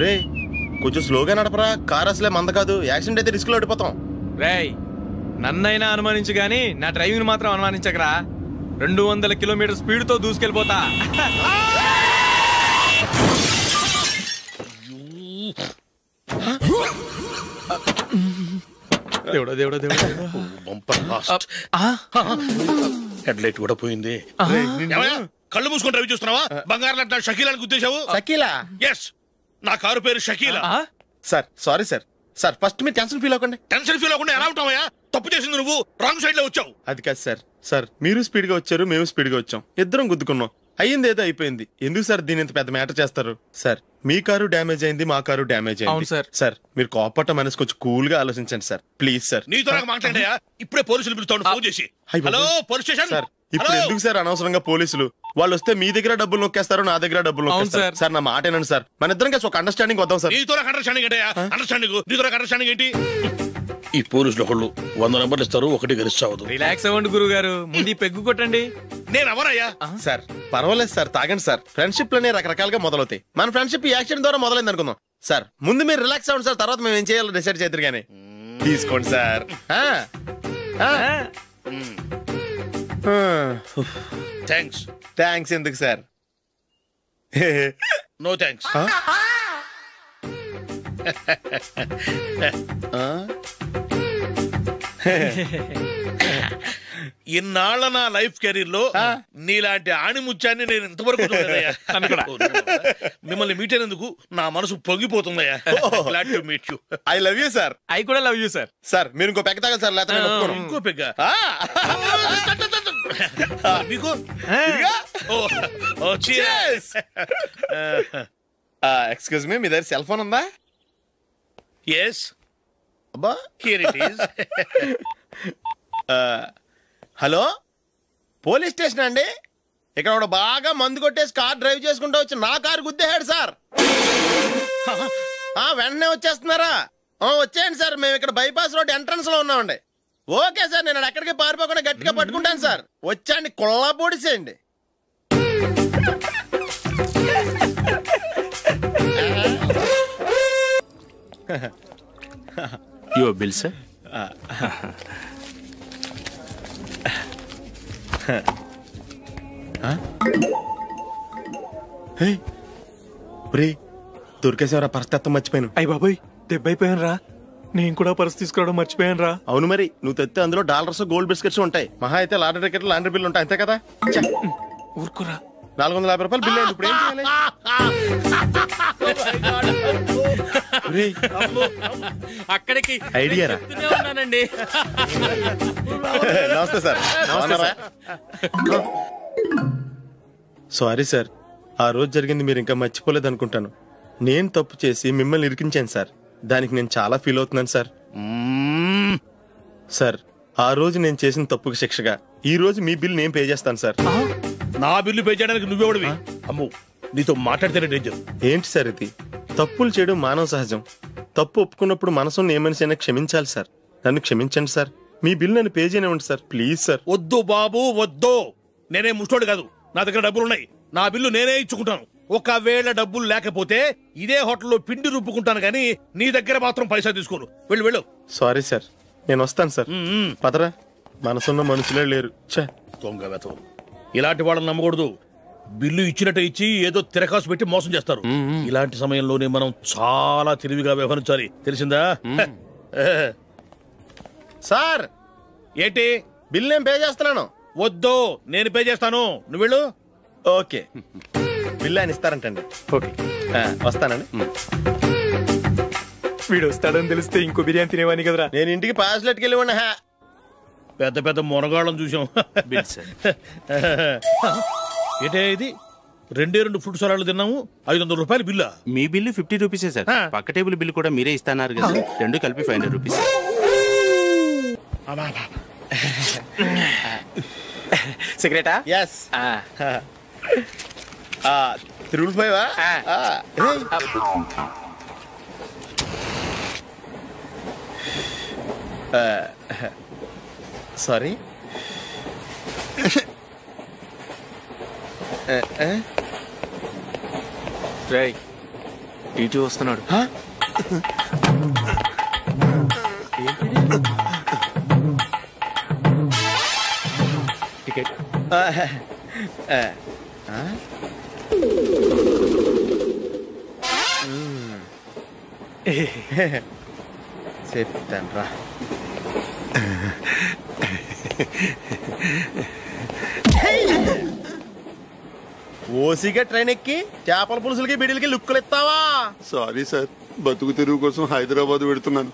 రే కొంచెం స్లోగా నడపరా, కార్ అసలే మంద కాదు, యాక్సిడెంట్ అయితే రిస్క్ లో ఓడిపోతాం. రేయ్ నన్నైనా అనుమానించు గాని నా డ్రైవింగ్ మాత్రం అనుమానించకరా. 200 కిలోమీటర్ స్పీడ్ తో దూసుకెళ్ళిపోతా. దేవుడా దేవుడా దేవుడా, హెడ్ లైట్ కూడా పోయింది. కళ్ళు మూసుకొని డ్రైవ్ చూస్తున్నావా? బంగారం లాంటి షకీలాని గుర్తించావు? షకీలా? ఎస్, నా కారు పేరు Shakeela. Sir sorry sir. Sir first మీరు టెన్షన్ ఫీల్ అవ్వకండి. టెన్షన్ ఫీల్ అవ్వకుండా ఎలా ఉంటావయ్యా? తప్పు చేసింది నువ్వు, రాంగ్ సైడ్ లో వచ్చావు. అది కాదు సార్. సార్ మీరు స్పీడ్ గా వచ్చారు, మేము స్పీడ్ గా వచ్చాం, ఇద్దరం గుద్దుకున్నాం. అయ్యింది ఏదో అయిపోయింది, ఎందుకు సార్ దీని ఇంత పెద్ద మ్యాటర్ చేస్తారు? సార్ మీ కారు డ్యామేజ్ అయింది, మా కారు డ్యామేజ్ అయింది. సార్ మీరు కోపట్ట మనసు కొంచెం కూల్ గా ఆలోచించండి సార్, ప్లీజ్ సార్. నీతో నాకు మాట్లాడయా? ఇప్పుడే పోలీసులు పిలుస్తాను, ఫోన్ చేసి. Hello police station. సార్ ఇప్పుడు ఎందుకు సార్ అనవసరంగా పోలీసులు? వాళ్ళు వస్తే మీ దగ్గర డబ్బులు నొక్కేస్తారు, నా దగ్గర డబ్బులు నొక్కేస్తారు. సార్ నా మాట ఏనండి సార్, మన ఇద్దరం కలిసి ఒక అండర్స్టాండింగ్ వద్దాం సార్. నీతో నాకు అండర్స్టాండింగ్ ఏంటయ్యా? అండర్స్టాండింగ్ నీతో నాకు అండర్స్టాండింగ్ ఏంటి? ఈ పోలీసులు ఒకళ్ళు 100 నెంబర్లు ఇస్తారు, ఒకటి గెలిచావదు. రిలాక్స్ అవ్వండి గురువు గారు, ముందు పెగ్గు కొట్టండి. నేను ఎవరయ్యా? సార్ పర్వాలేదు సార్, తాగండి సార్. ఫ్రెండ్షిప్ లోనే రకరకాలుగా మొదలవుతాయి. మన ఫ్రెండ్షిప్ ఈ యాక్సిడెంట్ ద్వారా మొదలైంది అనుకుందాం. సార్ ముందు మీరు రిలాక్స్ అవ్వండి సార్, తర్వాత మేము ఏం చేయాలో డిసైడ్ చేద్దరు గానీ. తీసుకోండి సార్. థ్యాంక్స్. థ్యాంక్స్ ఎందుకు సార్? No thanks. ఇన్నాళ్ళ నా లైఫ్ కెరీర్ లో నీలాంటి ఆణిముత్యాన్ని నేను ఇంతవరకు చూడలేదయ్యా. మిమ్మల్ని మీట్ అయినందుకు నా మనసు పొంగిపోతుందయ్యా. Glad to meet you. I love you sir. I కూడా లవ్ యూ సార్. సార్ మీరు ఇంకో పెగ్గ తాగండి సార్, లేకపోతే ఇంకో పెగ్గ మీకు. ఎక్స్క్యూజ్ మీ, మీ దగ్గర సెల్ ఫోన్ ఉందా? ఎస్. అబ్బా here it is. Hello police station అండి. ఇక్కడ ఒకడు బాగా మందు కొట్టేసి కార్ డ్రైవ్ చేసుకుంటూ వచ్చి నా కారు గుద్దేశాడు సార్. వెంటనే వచ్చేస్తున్నారా? వచ్చేయండి సార్, మేము ఇక్కడ బైపాస్ రోడ్ ఎంట్రన్స్ లో ఉన్నామండి. ఓకే సార్, నేను ఎక్కడికి పారిపోకుండా గట్టిగా పట్టుకుంటాను సార్. వచ్చాండి, కుళ్ళ పొడిసేయండి. Your bill, sir. దొరికేసేవరా? పరిస్థితి మర్చిపోయాను. అయ్య బాబాయ్, దెబ్బైపోయాను రా. నేను కూడా పర్స్ తీసుకురావడం మర్చిపోయాను రా. అవును మరి, నువ్వు తెస్తే అందులో డాలర్స్ గోల్డ్ బిస్కెట్స్ ఉంటాయి, మహా అయితే లాటరీ టికెట్ లాండ్రీ బిల్లు ఉంటాయి, అంతే కదా? ఊరుకురా. 450 రూపాయలు బిల్లు అయింది. ఇప్పుడు ఏం చేయాలి? అక్కడికి ఐడియా ఉన్నానండి. నమస్తే సార్. సారీ సార్, ఆ రోజు జరిగింది మీరు ఇంకా మర్చిపోలేదు అనుకుంటాను. నేను తప్పు చేసి మిమ్మల్ని ఇరికించాను సార్, దానికి నేను చాలా ఫీల్ అవుతున్నాను సార్. సార్ ఆ రోజు నేను చేసిన తప్పుకి శిక్షగా ఈ రోజు మీ బిల్ నేను పే చేస్తాను సార్. నా బిల్లు పే చేయడానికి నువ్వెవడివి? అమ్మో, నీతో మాట్లాడితేనే డేంజర్. ఏంటి సార్ ఇది? తప్పులు చేయడం మానవ సహజం. తప్పు ఒప్పుకున్నప్పుడు మనసుని ఏ మనిషి అయినా క్షమించాలి సార్. నన్ను క్షమించండి సార్, మీ బిల్ నన్ను పే చేయనివ్వండి సార్, ప్లీజ్ సార్. వద్దు బాబు వద్దు, నేనే ముష్టోడు కాదు, నా దగ్గర డబ్బులున్నాయి, నా బిల్లు నేనే ఇచ్చుకుంటాను. ఒకవేళ డబ్బులు లేకపోతే ఇదే హోటల్లో పిండి రుబ్బుకుంటాను కానీ నీ దగ్గర మాత్రం పైసా తీసుకోను. వెళ్ళు వెళ్ళు. సారీ సార్, నేను వస్తాను సార్. పదరా, మనసున్న మనుషులే లేరు. దొంగ వెతవు, ఇలాంటి వాళ్ళని నమ్మకూడదు. బిల్లు ఇచ్చినట్టు ఇచ్చి ఏదో తిరకాసు పెట్టి మోసం చేస్తారు. ఇలాంటి సమయంలోనే మనం చాలా తెలివిగా వ్యవహరించాలి, తెలిసిందా? సార్ ఏంటి? బిల్ నేను పే చేస్తున్నాను. వద్దు, నేను పే చేస్తాను, నువ్వు వెళ్ళు. ఓకే, బిల్ ఆయన ఇస్తారంటండి. ఓకే, వస్తానండి. వీడు వస్తాడని తెలిస్తే ఇంకో బిర్యానీ తినేవాని కదరా. నేను ఇంటికి పాస్లెట్కి వెళ్ళి ఉన్నా. పెద్ద పెద్ద మొనగాళ్ళం చూసాం. ఏంటే ఇది? 2 ఫుడ్ సలాడ్లు తిన్నాము, 500 రూపాయలు బిల్లా? మీ బిల్లు 50 రూపీసే సార్. పక్క టేబుల్ బిల్లు కూడా మీరే ఇస్తాన్నారు కదా, రెండు కలిపి 500 రూపీస్. సిగరెటా? ఎస్. 3 సారీ. టీటీ వస్తున్నాడు. టికెట్ చెప్తాను రా. ఓసిగా ట్రైన్ ఎక్కి చేపల పులుసులకి బిడిలకి లుక్కులు ఇస్తావా? సారీ సార్, బతుకు తెరువు కోసం హైదరాబాద్ పెడుతున్నాను,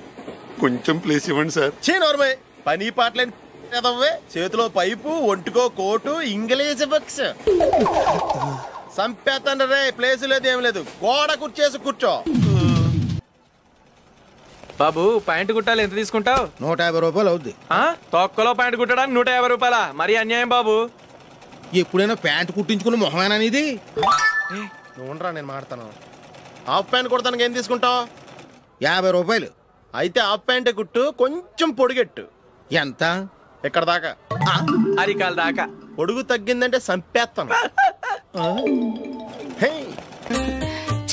కొంచెం ప్లేస్ ఇవ్వండి సార్. నోర్మే పని పాటలేని ఎదవ్వే. చేతిలో పైపు, ఒంటికో కోటు, ఇంగ్లీష్ బుక్స్. సంపేతండ్రి రే, ప్లేస్ లేదు ఏం లేదు, గోడ కుర్చేసి కూర్చో. బాబు ప్యాంటు కుట్టాలి, ఎంత తీసుకుంటావు? 150 రూపాయలు అవుద్ది. తొక్కలో ప్యాంటు కుట్టడానికి 150 రూపాయలా? మరి అన్యాయం బాబు. ఎప్పుడైనా ప్యాంటు కుట్టించుకున్న మొహమేనా ఇది? నువ్వురా, నేను మాడతాను. హాఫ్ ప్యాంట్ కుడతానికి ఏం తీసుకుంటావు? 50 రూపాయలు. అయితే హాఫ్ ప్యాంట్ కుట్టు, కొంచెం పొడిగెట్టు. ఎంత? ఇక్కడ దాకా, అరికాల దాకా. పొడుగు తగ్గిందంటే సంపేస్తాను.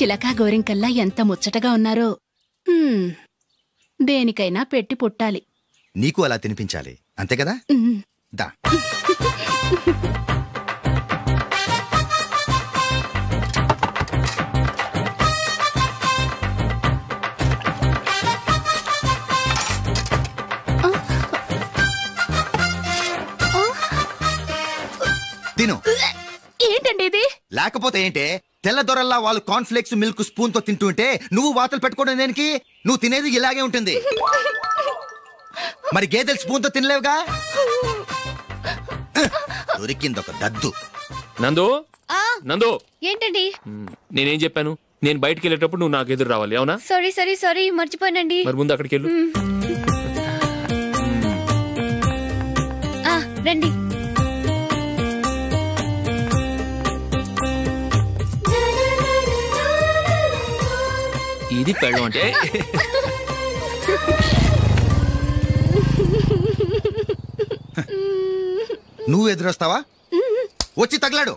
చిలకా గోరింకల్లా ఎంత ముచ్చటగా ఉన్నారో. దేనికైనా పెట్టి పుట్టాలి. నీకు అలా తినిపించాలి, అంతే కదా? దా. తిను. ఏంటండి ఇది? లేకపోతే ఏంటే, తెల్లదొరల్లా వాళ్ళు కార్న్ఫ్లేక్స్ మిల్క్ స్పూన్ తో తింటుంటే నువ్వు వాతలు పెట్టుకోవడం దేనికి? నువ్వు తినేది ఇలాగే ఉంటుంది. మరి గేదెలు స్పూన్ తో తినలేవుగా. దొరికింది ఒక దద్దు. నందు, నందు, ఏంటండి? నేనేం చెప్పాను? నేను బయటికి వెళ్ళేటప్పుడు నువ్వు నాకు ఎదురు రావాలి, అవునా? సారీ సారీ సారీ, మర్చిపోయానండి. మరి ముందు అక్కడికి వెళ్ళు. రండి. ఇది పెళ్ళం అంటే. నువ్వు ఎదురొస్తావా? వచ్చి తగలాడు.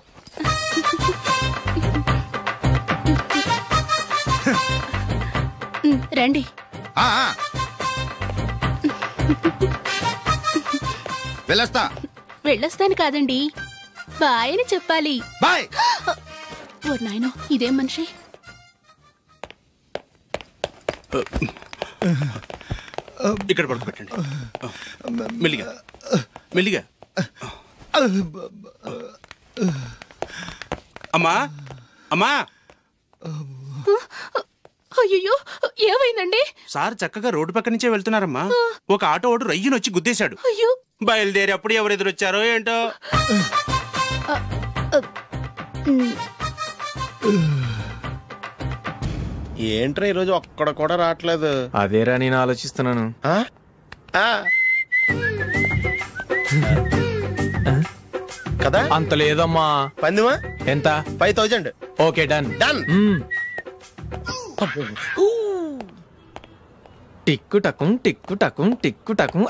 రండి. వెళ్ళొస్తా. వెళ్ళొస్తాను కాదండి, బాయ్ అని చెప్పాలి. బాయ్. ఓ నాయనో, ఇదేం మనిషి? ఇక్కడ పడుకోబెట్టండి. మెల్లిగా మెల్లిగా. అమ్మా, అమ్మా. అయ్యో, ఏమైందండి? సార్ చక్కగా రోడ్డు పక్క నుంచే వెళ్తున్నారమ్మా. ఒక ఆటో ఓడు రయ్యను వచ్చి గుద్దేశాడు. బయలుదేరి అప్పుడు ఎవరు ఎదురొచ్చారో ఏంటో. ఏంట్రా ఈరోజు ఒక్కడ కూడా రావట్లేదు? అదేరా నేను ఆలోచిస్తున్నాను. కదా అంత లేదమ్మా. పందిమా ఎంత? 5000. Okay, done done. టిక్కు టకుం టిక్కు టకుం టిక్కు టకుం.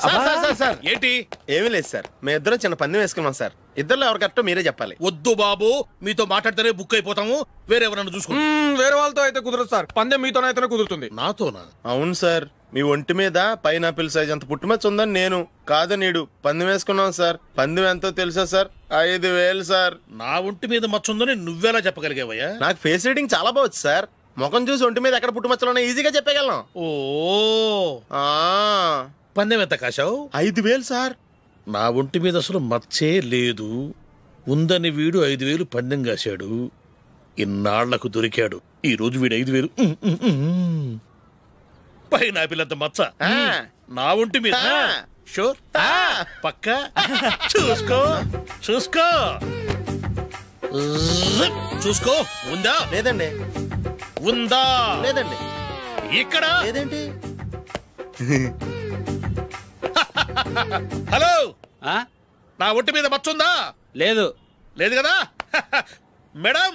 సార్ ఏంటి? ఏమీ లేదు సార్, మేము ఇద్దరం చిన్న పందెం వేసుకున్నాం సార్. ఇద్దరు ఎవరు కరెక్టో మీరే చెప్పాలి. వద్దు బాబు, మీతో మాట్లాడితేనే బుక్ అయిపోతాము. వేరే ఎవరన్నా చూసుకుంటాం. వేరే వాళ్ళతో అయితే కుదరదు సార్, పందెం మీతోనైతేనే కుదురుతుంది. నాతోనా? అవును సార్, మీ ఒంటి మీద పైనాపిల్ సైజ్ అంత పుట్టుమచ్చ ఉందని నేను కాదు నీడు పందెం వేసుకున్నాం సార్. పందెం ఎంతో తెలుసా సార్? 5000 సార్. నా ఒంటి మీద మచ్చ ఉందని నువ్వెలా చెప్పగలిగావయ్యా? నాకు ఫేస్ రీడింగ్ చాలా బాగుంది సార్. ముఖం చూసి ఒంటి మీద ఎక్కడ పుట్టుమచ్చలో ఈజీగా చెప్పగలను. ఓ, పందెం ఎంత కాశావు? 5000 సార్. నా ఒంటి మీద అసలు మచ్చే లేదు. ఉందని వీడు 5000 పందెం కాశాడు. ఇన్నాళ్లకు దొరికాడు. ఈ రోజు వీడు 5000. పైన పిల్లంత మచ్చ నా ఒంటి మీద. షూర్? పక్క చూసుకో చూసుకో చూసుకో. ఉందా? లేదండి. ఉందా? లేదండి. ఇక్కడ లేదేంటి? హలో, నా ఒంటి మీద మచ్చ ఉందా? లేదు. లేదు కదా? మేడం,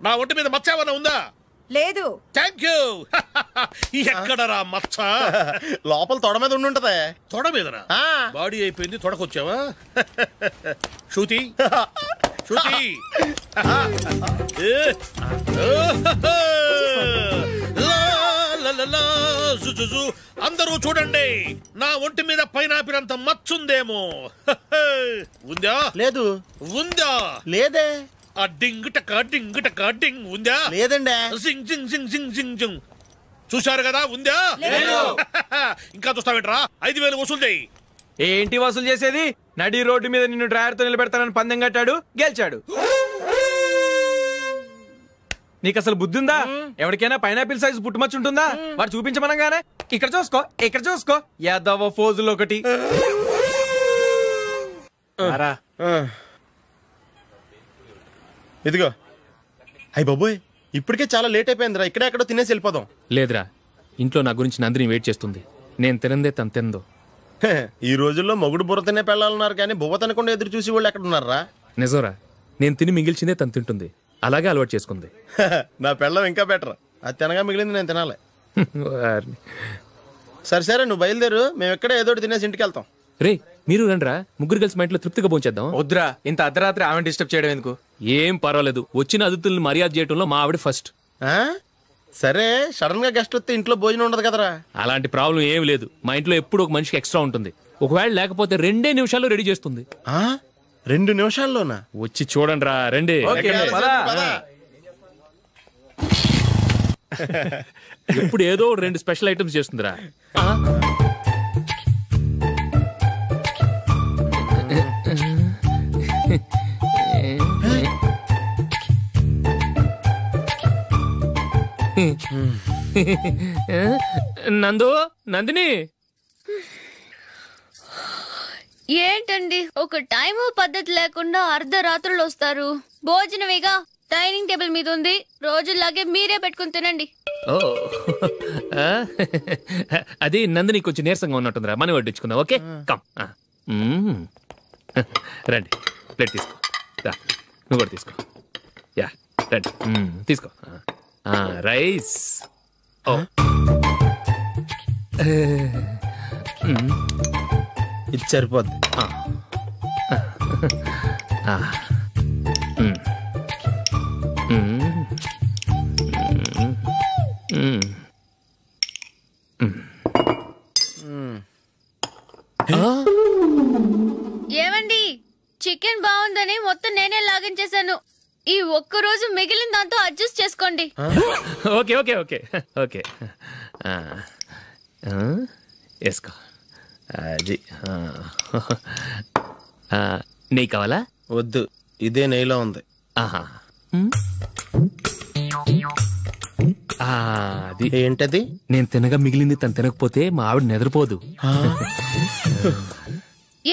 నా ఒంటి మీద మచ్చ ఏమన్నా ఉందా? లేదు. Thank you. ఎక్కడరా మచ్చ? లోపల తొడ మీద ఉండుంటదే. తొడ మీదనా? బాడీ అయిపోయింది, తొడకొచ్చావా? శృతి, శృతి, అందరూ చూడండి, నా ఒంటి మీద పైనాపిల్ అంత మచ్చుందేమో. ఉందా? లేదు. ఉందా? లేదే. ఆ డింగ్ టక డింగ్ టక డింగ్ ఉందా? లేదండి. సింగ్ సింగ్ సింగ్ సింగ్ సింగ్ సింగ్. చూశారు కదా, ఉందా? ఇంకా చూస్తావేంట్రా? 5,000 వసూలు చేయి. ఏంటి వసూలు చేసేది? నడి రోడ్డు మీద నిన్ను డ్రైవర్తో నిలబెడతానని పందెం కట్టాడు, గెలిచాడు. నీకు అసలు బుద్ధి ఉందా? ఎవరికైనా పైనాపిల్ సైజు పుట్టుమచ్చు ఉంటుందా? వాడు చూపించమనగానే ఇక్కడ చూసుకో, ఇక్కడ చూసుకో, యాదవ ఫోజులు ఒకటి. ఇదిగో. అయ్య బాబోయ్, ఇప్పటికే చాలా లేట్ అయిపోయిందిరా. ఇక్కడే ఎక్కడో తినేసి వెళ్ళిపోదాం. లేదురా, ఇంట్లో నా గురించి నందిని వెయిట్ చేస్తుంది. నేను తినందే తను తిందో. ఈ రోజుల్లో మొగుడు బుర్ర తినే పెళ్ళాలన్నారు కానీ బువ్వ తినకుండా ఎదురు చూసి వాళ్ళు ఎక్కడ ఉన్నారా? నిజంరా, నేను తిని మిగిల్చిందే తను తింటుంది. అలాగే అలవాటు చేసుకుంది. నా పెళ్ళం ఇంకా బెటర్. అది తినగా మిగిలింది నేను తినాలి. సరే సరే, నువ్వు బయలుదేరు. మేము ఎక్కడ ఏదో తినేసి ఇంటికి వెళ్తాం. రే, మీరు రండిరా, ముగ్గురు కలిసి మా ఇంట్లో తృప్తిగా పోంచేద్దాం. వద్దురా, ఇంత అర్ధరాత్రి ఆమె డిస్టర్బ్ చేయడం ఎందుకు? ఏం పర్వాలేదు, వచ్చిన అతిథులను మర్యాద చేయడంలో మా ఆవిడ ఫస్ట్. సరే, సడన్ గా గెస్ట్ వస్తే ఇంట్లో భోజనం ఉండదు కదరా. అలాంటి ప్రాబ్లం ఏం లేదు. మా ఇంట్లో ఎప్పుడు ఒక మనిషికి ఎక్స్ట్రా ఉంటుంది. ఒకవేళ లేకపోతే 2 నిమిషాల్లో రెడీ చేస్తుంది. 2 నిమిషాల్లోనా? వచ్చి చూడండి రా, రండి. ఇప్పుడు ఏదో 2 స్పెషల్ ఐటమ్స్ చేస్తుందిరా. నందు, నందిని. ఏంటండి ఒక టైము పద్ధతి లేకుండా అర్ధరాత్రులు వస్తారు? భోజనమేగా, డైనింగ్ టేబుల్ మీద ఉంది. రోజుల్లాగే మీరే పెట్టుకుని తినండి. అది నందిని కొంచెం నీరసంగా ఉన్నట్టుందిరా, మనం వడ్డించుకుందాం. Okay, come. రండి, ప్లేట్ తీసుకో. నువ్వు కూడా తీసుకో. యా, రండి, తీసుకో. రైస్. ఇది సరిపోద్ది. ఏమండి, చికెన్ బాగుందని మొత్తం నేనే లాగించేశాను. ఈ ఒక్కరోజు మిగిలిన దాంతో అడ్జస్ట్ చేసుకోండి. ఓకే ఓకే ఓకే ఓకే, వేసుకో. అది నెయ్యి కావాలా? వద్దు, ఇదే నెయ్యిలో ఉంది. ఆహా, అది ఏంటది? నేను తినగా మిగిలింది తను తినకపోతే మా ఆవిడ నిద్రపోదు.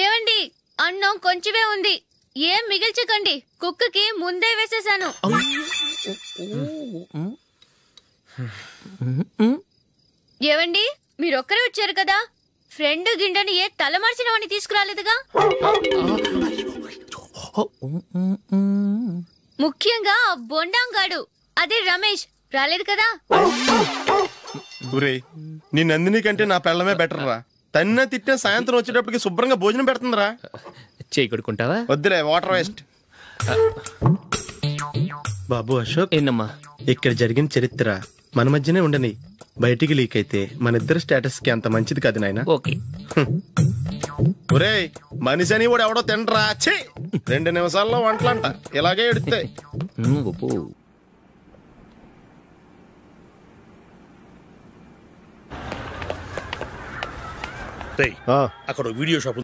ఏమండి, అన్నం కొంచెమే ఉంది, ఏం మిగిల్చకండి. కుక్కకి ముందే వేసేసాను. ఏవండి, మీరొక్కరే వచ్చారు కదా, ఫ్రెండ్ గిండని ఏ తలమార్చిన వాడిని తీసుకురాలేదుగా. ముఖ్యంగా ఆ బొండాంగాడు, అదే రమేష్, రాలేదు కదా. ఊరే, నీ నందిని కంటే నా పెళ్ళమే బెటర్ రా. తన్న తిట్టిన సాయంత్రం వచ్చేటప్పటికి శుభ్రంగా భోజనం పెడుతుందిరా. చేయి కొడుకుంటావా? వద్దులే, వాటర్ వేస్ట్. బాబు అశోక్, ఏంటమ్మా ఇక్కడ జరిగిన చరిత్ర మన మధ్యనే ఉండని. బయటికి లీక్ అయితే మన ఇద్దరు స్టేటస్ కి అంత మంచిది కాదు నాయన. ఓకే. ఒరే, మనిషి అని కూడా ఎవడో తినరా. 2 నిమిషాల్లో వంటలంట, ఇలాగే ఎడుతాయి. అక్కడ వీడియో షాప్